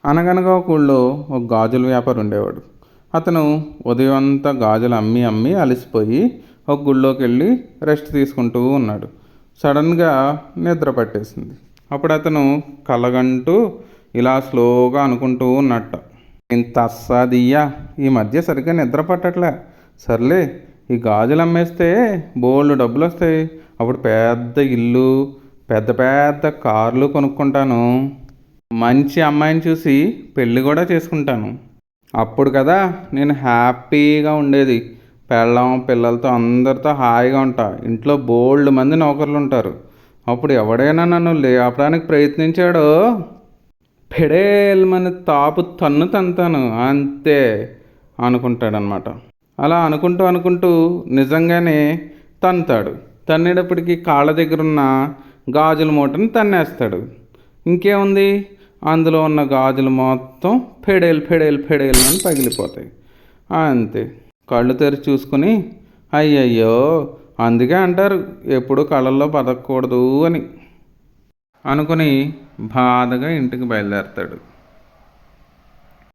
అనగనగా ఒక ఊళ్ళో ఒక గాజుల వ్యాపారి ఉండేవాడు. అతను ఉదయం అంతా గాజులు అమ్మి అమ్మి అలసిపోయి ఒక గుళ్ళోకి వెళ్ళి రెస్ట్ తీసుకుంటూ ఉన్నాడు. సడన్గా నిద్ర పట్టేసింది. అప్పుడు అతను కలగంటూ ఇలా స్లోగా అనుకుంటూ ఉన్నట్ట, ఇంత అస్సాదియ్యా, ఈ మధ్య సరిగ్గా నిద్ర పట్టట్లే. సర్లే, ఈ గాజులు అమ్మేస్తే బోల్డు డబ్బులు వస్తాయి. అప్పుడు పెద్ద ఇల్లు, పెద్ద పెద్ద కార్లు కొనుక్కుంటాను. మంచి అమ్మాయిని చూసి పెళ్ళి కూడా చేసుకుంటాను. అప్పుడు కదా నేను హ్యాపీగా ఉండేది. పెళ్ళాం పిల్లలతో అందరితో హాయిగా ఉంటా. ఇంట్లో బోల్డ్ మంది నౌకర్లు ఉంటారు. అప్పుడు ఎవడైనా నన్ను లేపడానికి ప్రయత్నించాడో పెడేల్మని తాపు తన్ను తంతాను అంతే అనుకుంటాడనమాట. అలా అనుకుంటూ అనుకుంటూ నిజంగానే తన్నుతాడు. తన్నేటప్పటికి కాళ్ళ దగ్గరున్న గాజుల మూటని తన్నేస్తాడు. ఇంకేముంది, అందులో ఉన్న గాజులు మొత్తం ఫెడేలు ఫెడేలు ఫెడేలు అని పగిలిపోతాయి. అంతే. కళ్ళు తెరిచి చూసుకుని, అయ్యయ్యో, అందుకే అంటారు ఎప్పుడు కళల్లో బతకూడదు అని అనుకుని బాధగా ఇంటికి బయలుదేరతాడు.